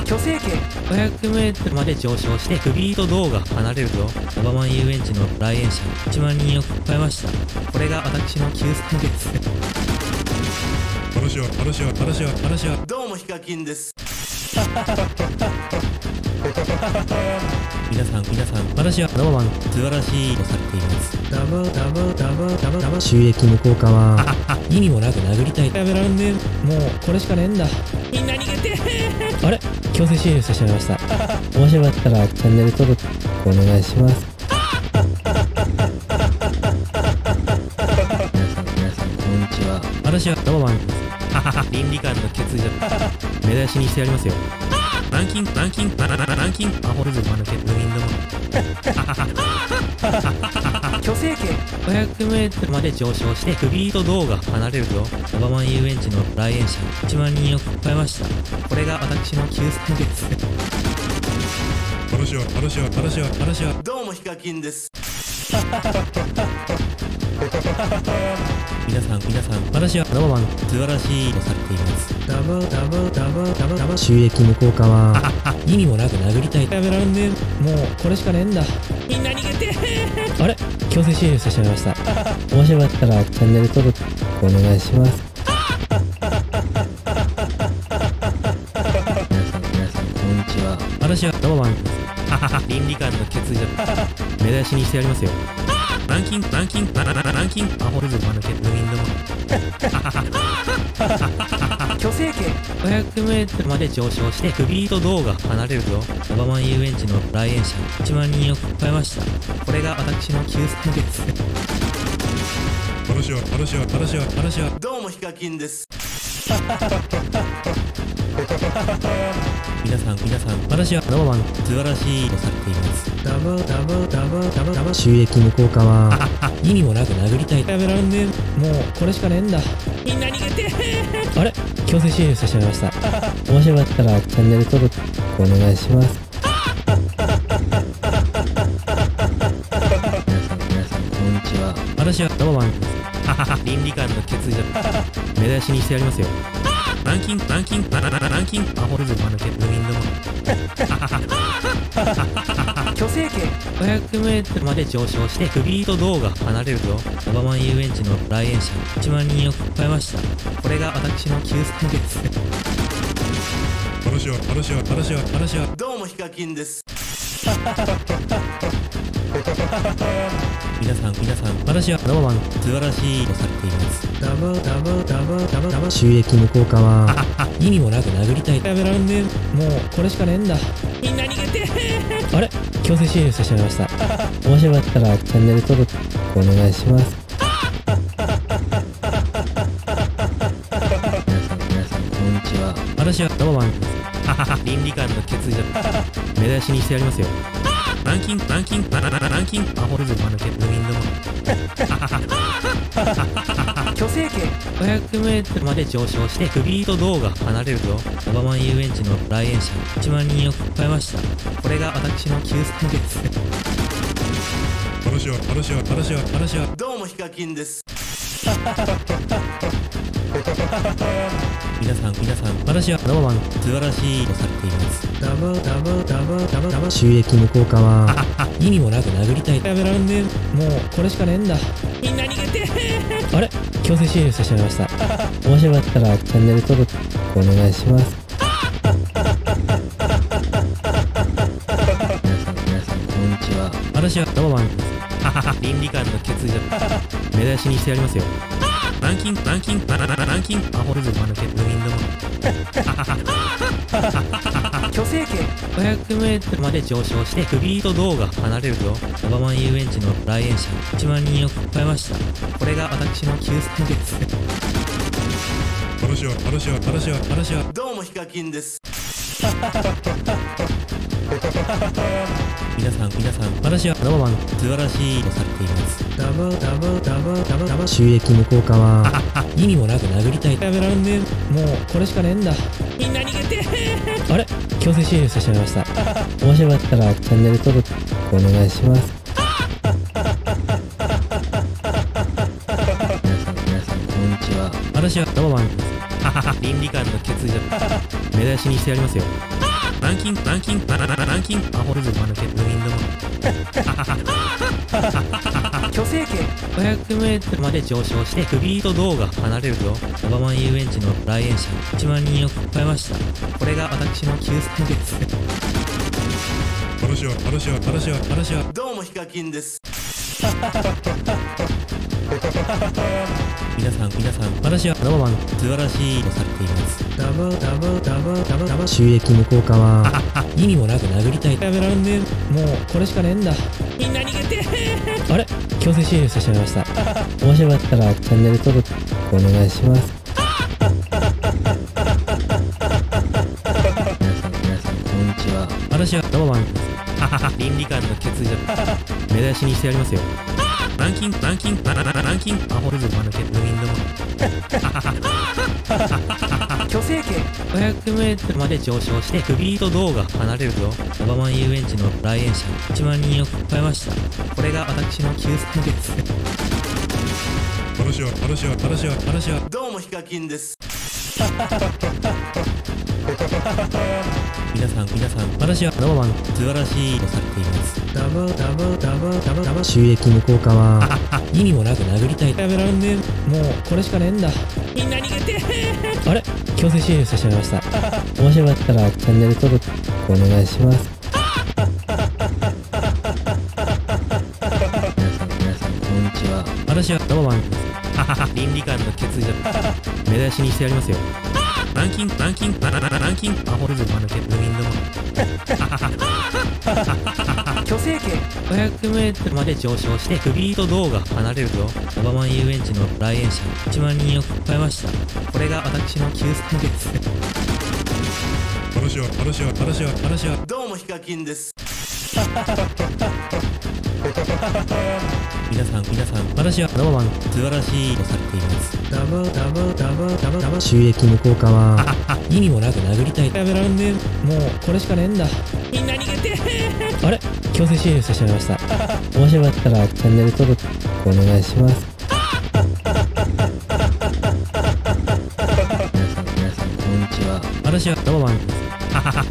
虚勢系 500m まで上昇してクビート銅が離れるとオバマン遊園地の来園者1万人を超えました。これが私の救済です。話はどうもヒカキンです。皆さん私はノーマン素晴らしいとされています。収益無効化は意味もなく殴りたい。やめらんねえ。もうこれしかねえんだ。みんな逃げてあれ強制終了してしまいました。面白かったらチャンネル登録お願いします。皆さんこんにちは。私はノーマンです。倫理観の欠如目出しにしてやりますよ。ランキングアホルズマヌケットウィンドも虚勢系 500m まで上昇してクビート銅が離れるとオバマン遊園地の来園者1万人を超えました。これが私の救済です。話はどうもヒカキンです。皆さん私はノーマン素晴らしいとされています。収益無効化は意味もなく殴りたい。やめらんねえ。もうこれしかねえんだ。みんな逃げてあれ強制終了してしまいました。面白かったらチャンネル登録お願いします。皆さんこんにちは。私はノーマンです。倫理観の欠如目出しにしてやりますよ。ランキングアホルズマヌケットウィンドも虚勢系 500m まで上昇してクビート銅が離れるとオバマン遊園地の来園者1万人を超えました。これが私の救済です。話はどうもヒカキンです。皆さん私はノーマン素晴らしいとされています。収益無効化は意味もなく殴りたい。やめらんねえ。もうこれしかねえんだ。みんな逃げてあれ強制終了してしまいました。面白かったらチャンネル登録お願いします。皆さんこんにちは。私はノーマンです。倫理観の欠如目出しにしてやりますよ。ランキングアホルズマヌケットウィンドも虚勢系 500m まで上昇してクビート銅が離れるとオバマン遊園地の来園者1万人を超えました。これが私の救済です。話はどうもヒカキンです。皆さん私はノーマン素晴らしいとされています。収益無効化は意味もなく殴りたい。やめらんねえ。もうこれしかねえんだ。みんな逃げてあれ強制終了してしまいました。面白かったらチャンネル登録お願いします。皆さんこんにちは。私はノーマンです。倫理観の欠如目出しにしてやりますよ。ランキングアホルズマヌケットウィンドも虚勢系 500m まで上昇してクビート銅が離れるとオバマン遊園地の来園者1万人を超えました。これが私の救済です。話はどうもヒカキンです。皆さん私はノーマン素晴らしいとされています。収益無効化は意味もなく殴りたい。やめらんねえ。もうこれしかねえんだ。みんな逃げてあれ強制終了してしまいました。面白かったらチャンネル登録お願いします。皆さんこんにちは。私はノーマンです。倫理観の欠如目出しにしてやりますよ。ランキングアホルズマヌケットウィンドも虚勢系 500m まで上昇してクビート銅が離れるとオバマン遊園地の来園者1万人を超えました。これが私の救済です。話はどうもヒカキンです。皆さん私はノーマン素晴らしいとされています。収益無効化は意味もなく殴りたい。やめらんねえ。もうこれしかねえんだ。みんな逃げてあれ強制終了してしまいました。面白かったらチャンネル登録お願いします。皆さんこん私はロマンです。倫理観の欠如。目出しにしてやりますよ。ランキングアホルズマのケットウィンドも虚勢圏 500m まで上昇してフリート動画離れるとオバマン遊園地の来園者1万人を超えました。これが私の救済です。私はどうもヒカキンです。皆さん、私はロマン素晴らしいとされています。収益無効化は意味もなく殴りたい。やめらんねえ。もうこれしかねえんだ。みんな逃げてあれ強制終了してしまいました。面白かったらチャンネル登録お願いします。皆さんこんにちは。私はロマンです。倫理観の欠如。目出しにしてやりますよ。ランキングアホルズマのケットウィンドも虚勢圏 500m まで上昇してフリート動画離れるとオバマン遊園地の来園者1万人を超えました。これが私の救済です。私はどうもヒカキンです。皆さん、私はロマン素晴らしいとされています。収益無効化は意味もなく殴りたい。やめらんねえ。もうこれしかねえんだ。みんな逃げてあれ強制終了してしまいました。面白かったらチャンネル登録お願いします。皆さんこんにちは。私はロマンです。倫理観の欠如。目出しにしてやりますよ。ランキングアホルズマのケットウィンドも虚勢圏 500m まで上昇してフリート動画離れるとオバマン遊園地の来園者1万人を超えました。これが私の救済です。私はどうもヒカキンです。皆さん、私はロマン素晴らしいとされています。収益無効化は意味もなく殴りたい。やめらんねえ。もうこれしかねえんだ。みんな逃げてあれ強制終了してしまいました。面白かったらチャンネル登録お願いします。皆さんこんにちは。私はロマンです。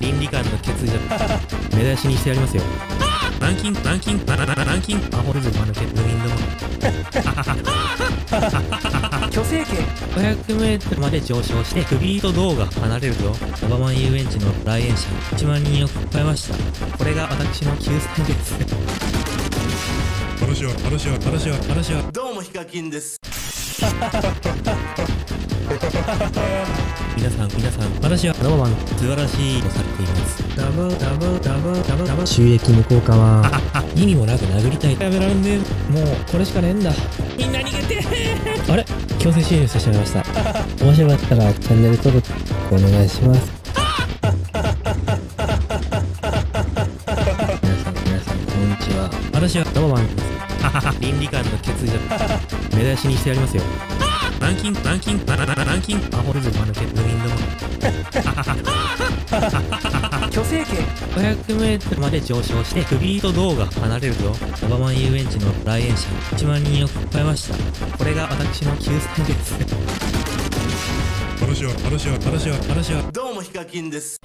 倫理観の欠如。目出しにしてやりますよ。ランキングアホルズマのケットウィンドも虚勢圏 500m まで上昇してフリート動画離れるとオバマン遊園地の来園者1万人を超えました。これが私の救済です。私はどうもヒカキンです。皆さん、私はロマン素晴らしいとされています。収益無効化は意味もなく殴りたい。やめらんねえ。もうこれしかねえんだ。みんな逃げてあれ強制終了してしまいました。面白かったらチャンネル登録お願いします。皆さんこんにちは。私はロマンです。倫理観の欠如。目出しにしてやりますよ。ランキングアホルズマのケットウィンドも虚勢圏 500m まで上昇してフリート動画離れるとオバマン遊園地の来園者1万人を超えました。これが私の救済です。私はどうもヒカキンです。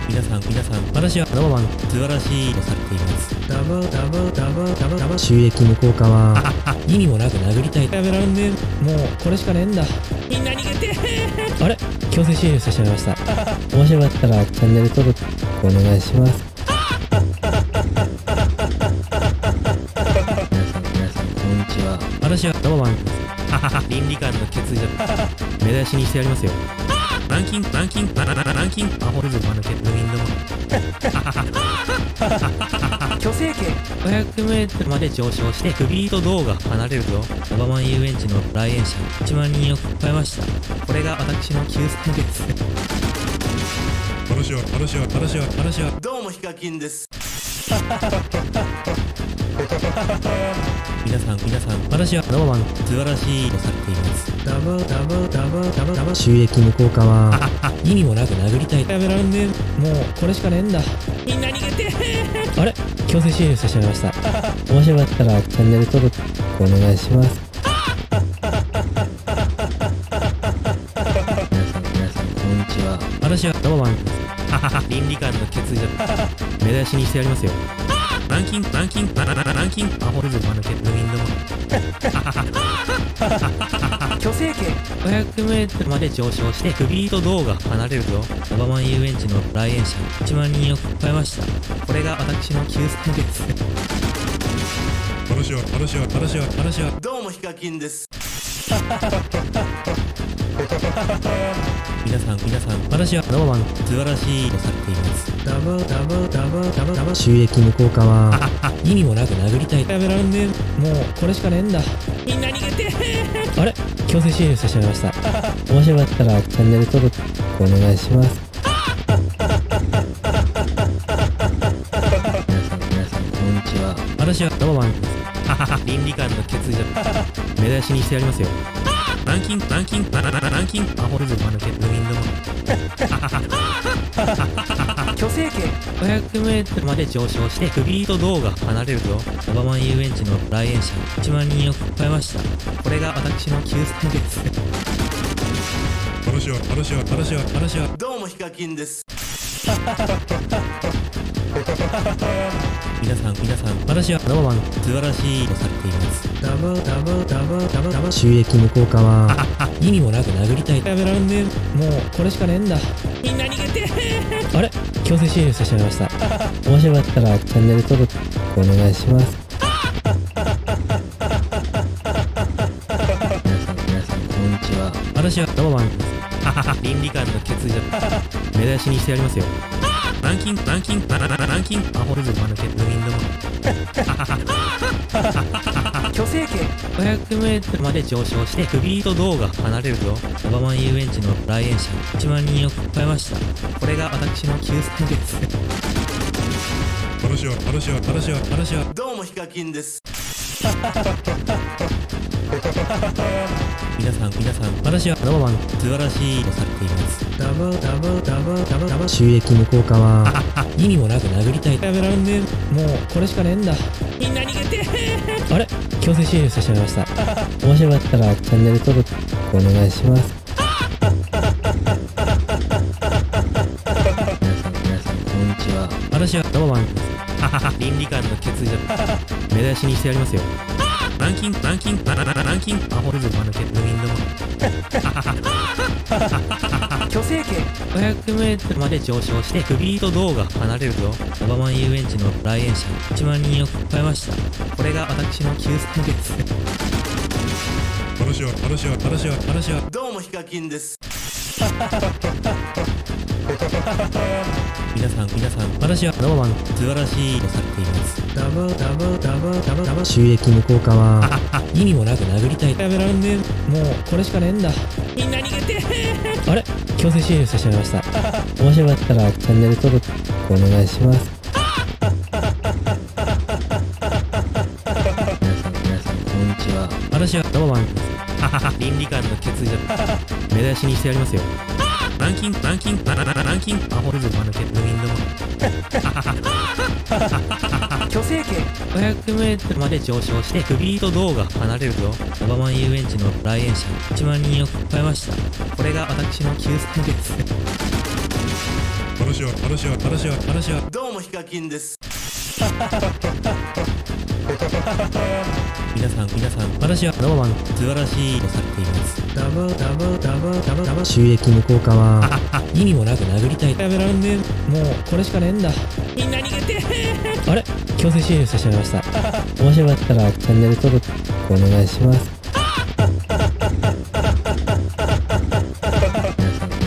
皆さん、私はロマン素晴らしいとされています。収益無効化は意味もなく殴りたい。やめらんねえ。もうこれしかねえんだ。みんな逃げてあれ強制終了してしまいました。面白かったらチャンネル登録お願いします。皆さんこんにちは。私はロマンです。倫理観の欠如。目出しにしてやりますよ。ランキングアホルズマのケットウィンドも虚勢圏 500m まで上昇してフリート動画離れるとオバマン遊園地の来園者1万人を超えました。これが私の救済です。私はどうもヒカキンです。皆さん、私はノーマン、素晴らしいとされています。収益無効化は、意味もなく殴りたい。やめられんねん。もう、これしかねえんだ。みんな逃げてあれ強制終了してしまいました。面白かったら、チャンネル登録、お願いします。皆さん、こんにちは。私はノーマン。倫理観の欠如。目出しにしてやりますよ。ランキング、アホルズマヌケットウィンドも。虚勢圏 500m まで上昇してフリート動画離れるぞ。オバマン遊園地の来園者1万人を超えました。これが私の救済です。話はどうもヒカキンです。皆さん、私はノーマン、素晴らしいとされています。収益無効化は、意味もなく殴りたい。やめられんねん。もう、これしかねえんだ。みんな逃げてあれ強制終了してしまいました。面白かったら、チャンネル登録、お願いします。皆さん、こんにちは。私はノーマン。倫理観の欠如。目出しにしてやりますよ。ランキング、アホルズマヌケットウィンドも。虚勢圏 500m まで上昇してフリート動画離れるぞ。オバマン遊園地の来園者1万人を超えました。これが私の救済です。話はどうもヒカキンです。皆さん、私はノーマン、素晴らしいとされています。収益無効化は、意味もなく殴りたい。やめられんねん。もう、これしかねえんだ。みんな逃げてあれ強制終了してしまいました。面白かったら、チャンネル登録、お願いします。皆さん、こんにちは。私はノーマン。倫理観の欠如。目出しにしてやりますよ。ランキング、アホルズマヌケットウィンドも。虚勢圏 500m まで上昇してフリート動画離れるぞ。オバマン遊園地の来園者1万人を超えました。これが私の救済です。話はどうもヒカキンです。皆さん、私はノーマン、素晴らしいとされています。収益無効化は、意味もなく殴りたい。やめられんねん。もう、これしかねえんだ。みんな逃げてあれ強制終了してしまいました。面白かったら、チャンネル登録、お願いします。皆さん、こんにちは。私はノーマン。倫理観の欠如。目出しにしてやりますよ。ランキング、アホルズマヌケットウィンドも。虚勢圏 500m まで上昇してフリート動画離れるぞ。オバマン遊園地の来園者1万人を超えました。これが私の救済です。話はどうもヒカキンです。皆さん、私はノーマン、素晴らしいとされています。収益無効化は、意味もなく殴りたい。やめられんねん。もう、これしかねえんだ。みんな逃げてあれ強制終了してしまいました。面白かったら、チャンネル登録、お願いします。皆さん、こんにちは。私はノーマン。倫理観の欠如。目出しにしてやりますよ。ランキング、アホルズマヌケットウィンドも。虚勢圏 500m まで上昇してフリート動画離れるぞ。オバマン遊園地の来園者1万人を超えました。これが私の救済です。話はどうもヒカキンです。皆さん、私はノーマン、素晴らしいとされています。収益無効化は、意味もなく殴りたい。やめられんねん。もう、これしかねえんだ。みんな逃げてあれ強制終了してしまいました。面白かったら、チャンネル登録、お願いします。皆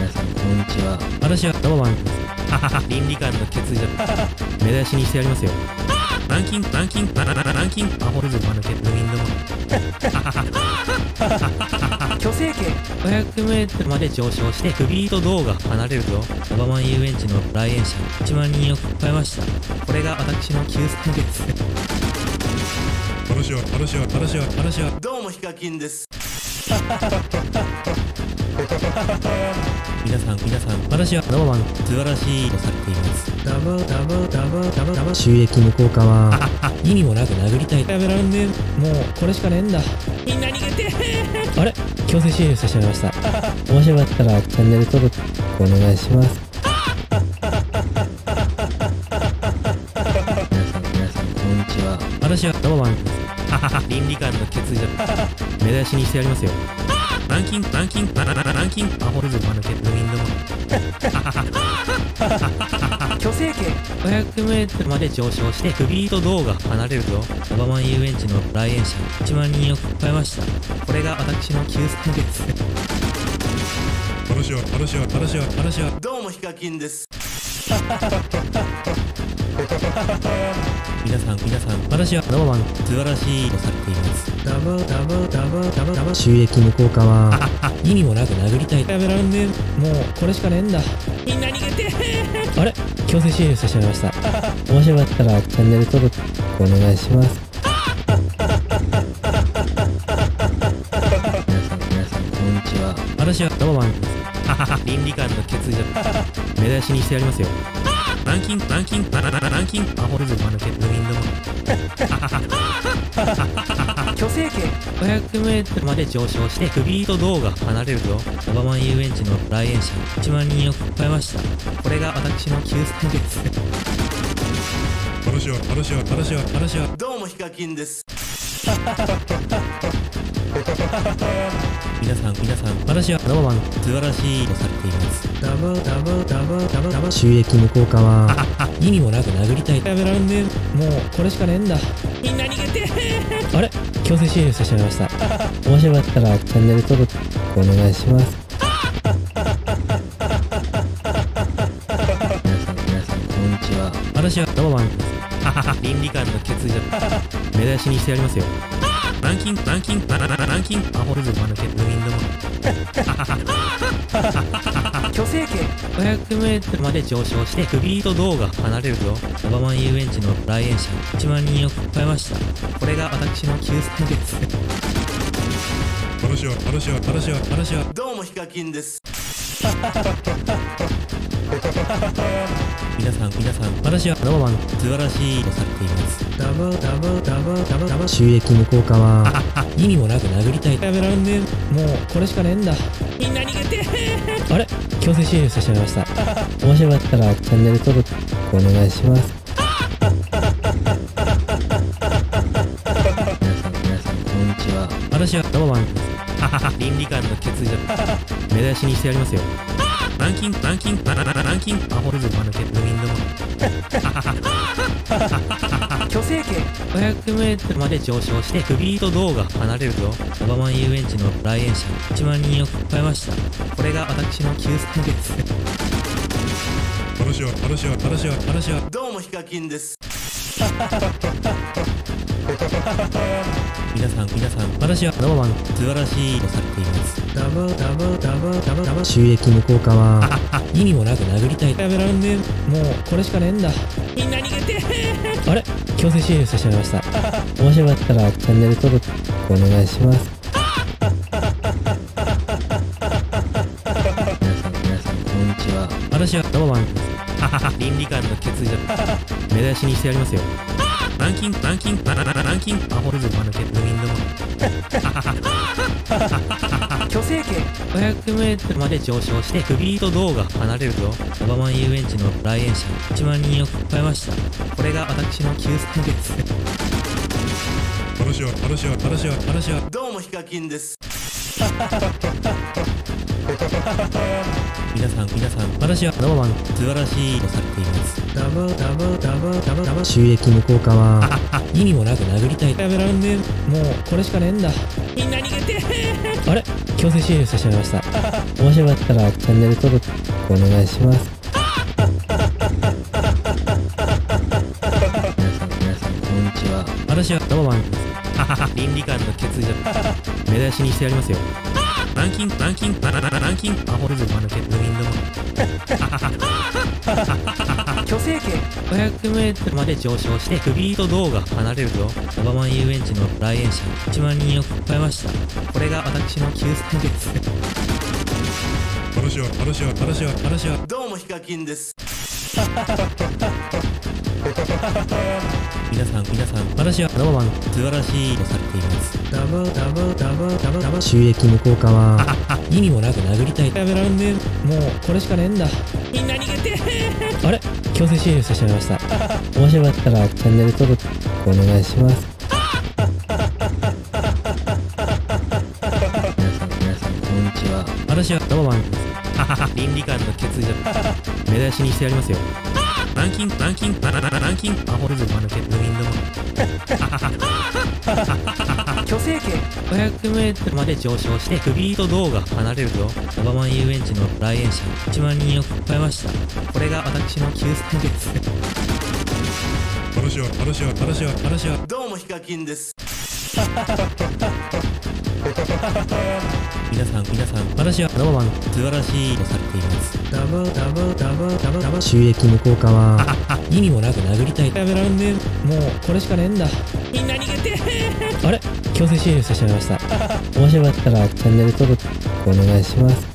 さん、こんにちは。私はノーマン。倫理観の欠如。目出しにしてやりますよ。ランキング、アホルズマヌケットウィンドも。虚勢圏 500m まで上昇してフリート動画離れるぞ。オバマン遊園地の来園者1万人を超えました。これが私の救済です。どうもヒカキンです。皆さん、私はノーマン、素晴らしいとされています。収益の効果は意味もなく殴りたい。やめらんねえ。もうこれしかねえんだ。みんな逃げてあれ、強制終了してしまいました。面白かったらチャンネル登録お願いします。皆さんこんにちは。私はノーマンです。倫理観の欠如目出しにしてやりますよ。ランキングアホルズマのケットウィンドも虚勢圏 500m まで上昇してクビート銅が離れるとオバマン遊園地の来園者1万人を超えました。これが私の救済です。私はどうもヒカキンです。皆さん、私はノーマン、素晴らしいとされています。収益の効果は意味もなく殴りたい。やめらんねえ。もうこれしかねえんだ。みんな逃げてあれ、強制終了してしまいました。面白かったらチャンネル登録お願いします。皆さんこんにちは。私はノーマンです。倫理観の欠如目出しにしてやりますよ。ランキングアホルズマのケットウィンドも虚勢圏 500m まで上昇してクビート銅が離れるとオバマン遊園地の来園者1万人を超えました。これが私の救済です。私はどうもヒカキンです。皆さん、私はノーマン、素晴らしいとされています。収益の効果は意味もなく殴りたい。やめらんねえ。もうこれしかねえんだ。みんな逃げてあれ、強制終了してしまいました。面白かったらチャンネル登録お願いします。皆さんこんにちは。私はノーマンです。倫理観の欠如目出しにしてやりますよ。ランキングアホルズマのケットウィンドも虚勢圏 500m まで上昇してクビート銅が離れるとオバマン遊園地の来園者1万人を超えました。これが私の救済です。私はどうもヒカキンです。皆さん、私はノーマン、素晴らしいとされています。収益の効果は意味もなく殴りたい。やめらんねえ。もうこれしかねえんだ。みんな逃げてあれ、強制終了してしまいました。面白かったらチャンネル登録お願いします。皆さんこんにちは。私はノーマンです。倫理観の欠如目出しにしてやりますよ。ランキングアホルズマのケットウィンドも虚勢圏 500m まで上昇してクビート銅が離れるとオバマン遊園地の来園者1万人を超えました。これが私の救済です。私はどうもヒカキンです。皆さん、私はノーマン、素晴らしいとされています。収益の効果は意味もなく殴りたい。やめらんねえ。もうこれしかねえんだ。みんな逃げてあれ、強制終了してしまいました。面白かったらチャンネル登録お願いします。皆さんこんにちは。私はノーマンです。倫理観の欠如目出しにしてやりますよ。ランキングアホルズマのケットウィンドも虚勢圏 500m まで上昇してクビート銅が離れるとオバマン遊園地の来園者1万人を超えました。これが私の救済です。私はどうもヒカキンです。皆さん、私はノーマン、素晴らしいとされています。収益の効果は意味もなく殴りたい。やめらんねえ。もうこれしかねえんだ。みんな逃げてあれ、強制終了してしまいました。面白かったらチャンネル登録お願いします。皆さんこんにちは。私はノーマンです。倫理観の欠如目出しにしてやりますよ。ランキングアホルズマのケットウィンドも虚勢成形 500m まで上昇してフリート道が離れるとオバマン遊園地の来園者1万人を超えました。これが私の救済です。話はどうもヒカキンです。皆さん、私はノバマン素晴らしいとされています。収益無効化は意味もなく殴りたい。やめらんねえ。もうこれしかねえんだ。みんな逃げてあれ強制終了してしまいました。面白かったらチャンネル登録お願いします。皆さんこんにちは。私はノバマンです。倫理観の欠如目出しにしてやりますよ。ランキングアホルズマのケットウィンド虚勢系 500m まで上昇してフリート道が離れるとオバマン遊園地の来園者1万人を超えました。これが私の救済です。話はどうもヒカキンです。皆さん、私はノバマン素晴らしいとされています。収益無効化は意味もなく殴りたい。やめらんねえ。もうこれしかねえんだ。みんな逃げてあれ強制終了してしまいました。面白かったらチャンネル登録お願いします。